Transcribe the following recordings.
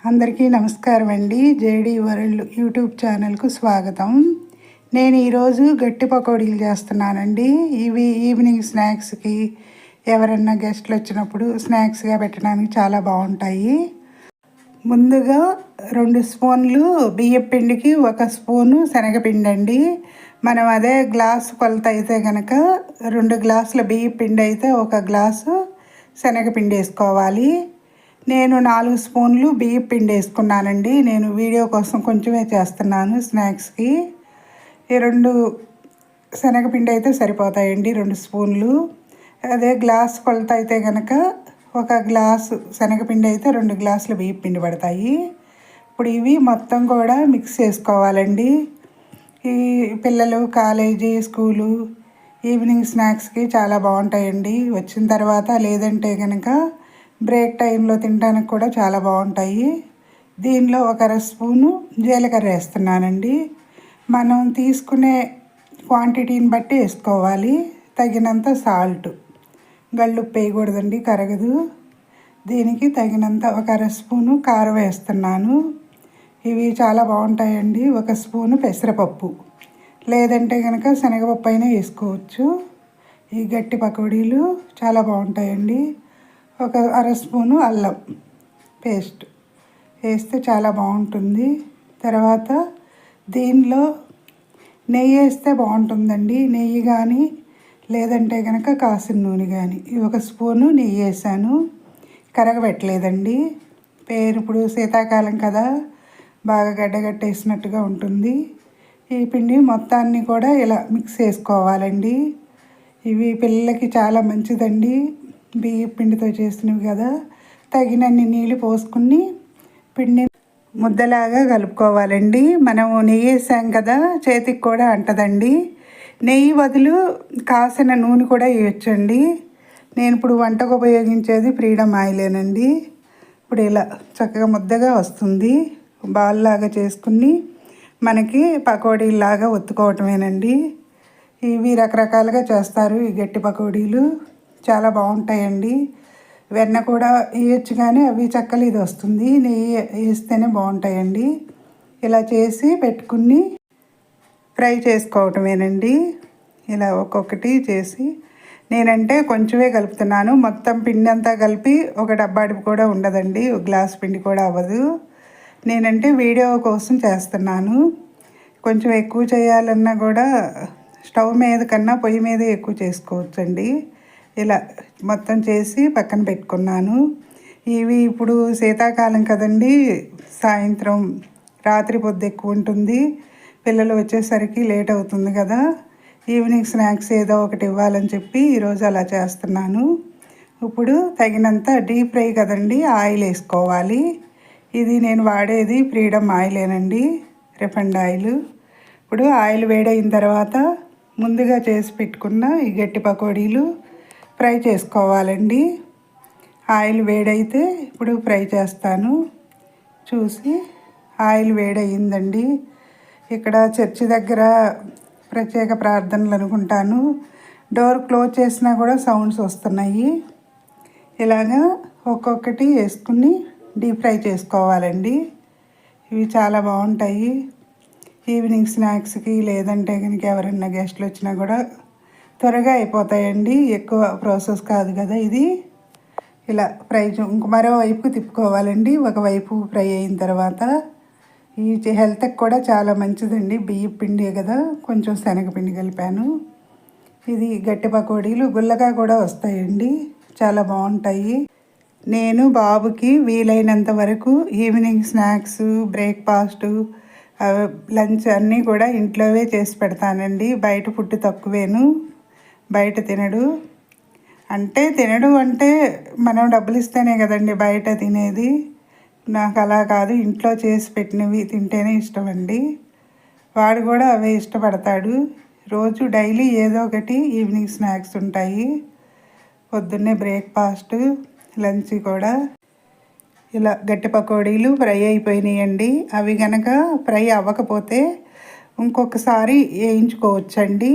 అందరికీ నమస్కారం అండి. జేడీ వరల్డ్ యూట్యూబ్ ఛానల్కు స్వాగతం. నేను ఈరోజు గట్టి పకోడీలు చేస్తున్నానండి. ఇవి ఈవినింగ్ స్నాక్స్కి ఎవరన్నా గెస్ట్లు వచ్చినప్పుడు స్నాక్స్గా పెట్టడానికి చాలా బాగుంటాయి. ముందుగా 2 స్పూన్లు బియ్యం పిండికి 1 స్పూను శనగపిండి అండి. మనం అదే గ్లాసు కొలత అయితే కనుక 2 గ్లాసుల బియ్యం పిండి అయితే 1 గ్లాసు శనగపిండి వేసుకోవాలి. నేను 4 స్పూన్లు బియ్యం పిండి వేసుకున్నానండి. నేను వీడియో కోసం కొంచెమే చేస్తున్నాను స్నాక్స్కి. ఈ 2 శనగపిండి అయితే సరిపోతాయండి, 2 స్పూన్లు. అదే గ్లాస్ కొలత అయితే కనుక 1 గ్లాసు శనగపిండి అయితే 2 గ్లాసులు బియ్యం పిండి పడతాయి. ఇప్పుడు ఇవి మొత్తం కూడా మిక్స్ చేసుకోవాలండి. ఈ పిల్లలు కాలేజీ స్కూలు ఈవినింగ్ స్నాక్స్కి చాలా బాగుంటాయండి. వచ్చిన తర్వాత లేదంటే కనుక బ్రేక్ టైంలో తినడానికి కూడా చాలా బాగుంటాయి. దీనిలో 1 స్పూను జీలకర్ర వేస్తున్నానండి. మనం తీసుకునే క్వాంటిటీని బట్టి వేసుకోవాలి. తగినంత సాల్ట్, గళ్ళుప్పు వేయకూడదండి, కరగదు. దీనికి తగినంత 1 స్పూను కారం వేస్తున్నాను. ఇవి చాలా బాగుంటాయండి. 1 స్పూను పెసరపప్పు, లేదంటే కనుక శనగపప్పు అయినా వేసుకోవచ్చు. ఈ గట్టి పకోడీలు చాలా బాగుంటాయండి. 1 స్పూను అల్లం పేస్ట్ వేస్తే చాలా బాగుంటుంది. తర్వాత దీనిలో నెయ్యి వేస్తే బాగుంటుందండి. నెయ్యి కానీ లేదంటే కనుక కాసిన నూనె కానీ. 1 స్పూను నెయ్యి వేసాను, కరగబెట్టలేదండి. ఇప్పుడు శీతాకాలం కదా, బాగా గడ్డగట్టేసినట్టుగా ఉంటుంది. ఈ పిండి మొత్తాన్ని కూడా ఇలా మిక్స్ చేసుకోవాలండి. ఇవి పిల్లలకి చాలా మంచిదండి. బియ్యం పిండితో చేసినవి కదా. తగినన్ని నీళ్ళు పోసుకుని పిండి ముద్దలాగా కలుపుకోవాలండి. మనము నెయ్యి వేసాం కదా, చేతికి కూడా అంటదండి. నెయ్యి బదులు కాసిన నూనె కూడా వేయొచ్చండి. నేను ఇప్పుడు వంటకు ఉపయోగించేది ఫ్రీడమ్ ఆయిలేనండి. ఇప్పుడు ఇలా చక్కగా ముద్దగా వస్తుంది. బాల్ లాగా చేసుకుని మనకి పకోడీలాగా ఒత్తుకోవటమేనండి. ఇవి రకరకాలుగా చేస్తారు. ఈ గట్టి పకోడీలు చాలా బాగుంటాయండి. వెన్న కూడా వేయచ్చు, కానీ అవి చక్కలు ఇది వస్తుంది. నెయ్యి వేస్తేనే బాగుంటాయండి. ఇలా చేసి పెట్టుకుని ఫ్రై చేసుకోవటమేనండి. ఇలా ఒక్కొక్కటి చేసి, నేనంటే కొంచెమే కలుపుతున్నాను. మొత్తం పిండి అంతా కలిపి ఒక డబ్బాడి కూడా ఉండదండి, 1 గ్లాస్ పిండి కూడా అవ్వదు. నేనంటే వీడియో కోసం చేస్తున్నాను. కొంచెం ఎక్కువ చేయాలన్నా కూడా స్టవ్ మీద కన్నా పొయ్యి మీదే ఎక్కువ చేసుకోవచ్చండి. ఇలా మొత్తం చేసి పక్కన పెట్టుకున్నాను. ఇవి ఇప్పుడు శీతాకాలం కదండి, సాయంత్రం రాత్రి పొద్దు ఎక్కువ ఉంటుంది. పిల్లలు వచ్చేసరికి లేట్ అవుతుంది కదా. ఈవినింగ్ స్నాక్స్ ఏదో ఒకటి ఇవ్వాలని చెప్పి ఈరోజు అలా చేస్తున్నాను. ఇప్పుడు తగినంత డీప్ ఫ్రై కదండి, ఆయిల్ వేసుకోవాలి. ఇది నేను వాడేది ఫ్రీడమ్ ఆయిలేనండి, రిఫైండ్ ఆయిల్. ఇప్పుడు ఆయిల్ వేడైన తర్వాత ముందుగా చేసి పెట్టుకున్న ఈ గట్టి పకోడీలు ఫ్రై చేసుకోవాలండి. ఆయిల్ వేడైతే ఇప్పుడు ఫ్రై చేస్తాను. చూసి ఆయిల్ వేడయిందండి. ఇక్కడ చర్చి దగ్గర ప్రత్యేక ప్రార్థనలు అనుకుంటాను. డోర్ క్లోజ్ చేసినా కూడా సౌండ్స్ వస్తున్నాయి. ఇలాగా ఒక్కొక్కటి వేసుకుని డీప్ ఫ్రై చేసుకోవాలండి. ఇవి చాలా బాగుంటాయి ఈవినింగ్ స్నాక్స్కి, లేదంటే కనుక ఎవరైనా గెస్ట్లు వచ్చినా కూడా త్వరగా అయిపోతాయండి. ఎక్కువ ప్రాసెస్ కాదు కదా ఇది. ఇలా ఫ్రై ఇంక మరోవైపు తిప్పుకోవాలండి. ఒకవైపు ఫ్రై అయిన తర్వాత ఈ హెల్త్కి కూడా చాలా మంచిదండి. బియ్యం పిండి కదా, కొంచెం శనగపిండి కలిపాను. ఇది గట్టి పకోడీలు గుల్లగా కూడా వస్తాయండి, చాలా బాగుంటాయి. నేను బాబుకి వీలైనంత వరకు ఈవినింగ్ స్నాక్స్, బ్రేక్ఫాస్టు, లంచ్ అన్నీ కూడా ఇంట్లోవే చేసి పెడతానండి. బయట ఫుడ్ తక్కువేను. బయట తినడు. అంటే మనం డబ్బులు ఇస్తేనే కదండి బయట తినేది. నాకు అలా కాదు, ఇంట్లో చేసి పెట్టినవి తింటేనే ఇష్టం అండి. వాడు కూడా అవే ఇష్టపడతాడు. రోజు డైలీ ఏదో ఒకటి ఈవినింగ్ స్నాక్స్ ఉంటాయి. పొద్దున్నే బ్రేక్ఫాస్ట్, లంచ్ కూడా. ఇలా గట్టి పకోడీలు ఫ్రై అయిపోయినాయండి. అవి కనుక ఫ్రై అవ్వకపోతే ఇంకొకసారి వేయించుకోవచ్చండి.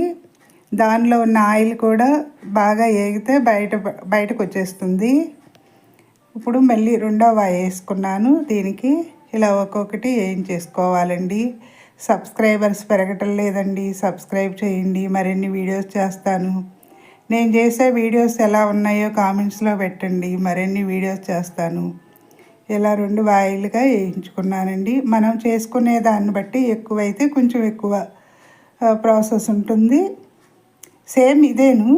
దానిలో ఉన్న ఆయిల్ కూడా బాగా వేగితే బయటకు వచ్చేస్తుంది. ఇప్పుడు మళ్ళీ రెండో వాయి వేసుకున్నాను. దీనికి ఇలా ఒక్కొక్కటి వేయించేసుకోవాలండి. సబ్స్క్రైబర్స్ పెరగటం లేదండి, సబ్స్క్రైబ్ చేయండి. మరిన్ని వీడియోస్ చేస్తాను. నేను చేసే వీడియోస్ ఎలా ఉన్నాయో కామెంట్స్లో పెట్టండి. మరిన్ని వీడియోస్ చేస్తాను. ఇలా 2 వాయిలుగా వేయించుకున్నానండి. మనం చేసుకునే దాన్ని బట్టి ఎక్కువైతే కొంచెం ఎక్కువ ప్రాసెస్ ఉంటుంది. సేమ్ ఇదేను,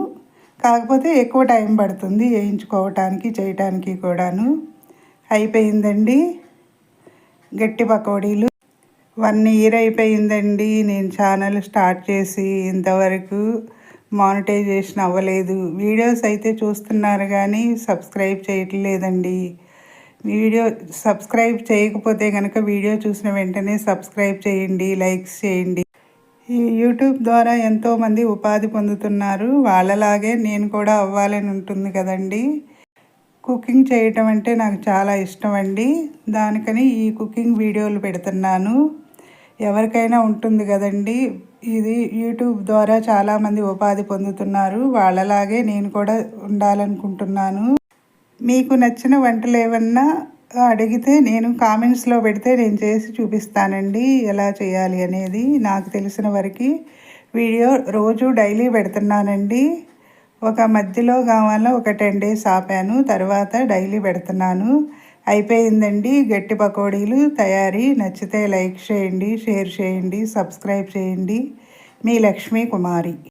కాకపోతే ఎక్కువ టైం పడుతుంది వేయించుకోవటానికి చేయటానికి కూడాను. అయిపోయిందండి గట్టి పకోడీలు. 1 ఇయర్ అయిపోయిందండి నేను ఛానల్ స్టార్ట్ చేసి. ఇంతవరకు మానిటైజేషన్ అవ్వలేదు. వీడియోస్ అయితే చూస్తున్నారు కానీ సబ్స్క్రైబ్ చేయట్లేదండి. వీడియో సబ్స్క్రైబ్ చేయకపోతే కనుక వీడియో చూసిన వెంటనే సబ్స్క్రైబ్ చేయండి, లైక్స్ చేయండి. ఈ యూట్యూబ్ ద్వారా ఎంతోమంది ఉపాధి పొందుతున్నారు. వాళ్ళలాగే నేను కూడా అవ్వాలని ఉంటుంది కదండి. కుకింగ్ చేయటం అంటే నాకు చాలా ఇష్టం అండి. దానికని ఈ కుకింగ్ వీడియోలు పెడుతున్నాను. ఎవరికైనా ఉంటుంది కదండి, ఇది యూట్యూబ్ ద్వారా చాలామంది ఉపాధి పొందుతున్నారు. వాళ్ళలాగే నేను కూడా ఉండాలనుకుంటున్నాను. మీకు నచ్చిన వంటలు ఏమన్నా అడిగితే నేను కామెంట్స్లో పెడితే నేను చేసి చూపిస్తానండి ఎలా చేయాలి అనేది. నాకు తెలిసిన వరకు వీడియో రోజు డైలీ పెడుతున్నానండి. ఒక మధ్యలో కావాలో ఒక 10 days ఆపాను, తర్వాత డైలీ పెడుతున్నాను. అయిపోయిందండి గట్టి పకోడీలు తయారీ. నచ్చితే లైక్ చేయండి, షేర్ చేయండి, సబ్స్క్రైబ్ చేయండి. మీ లక్ష్మీ కుమారి.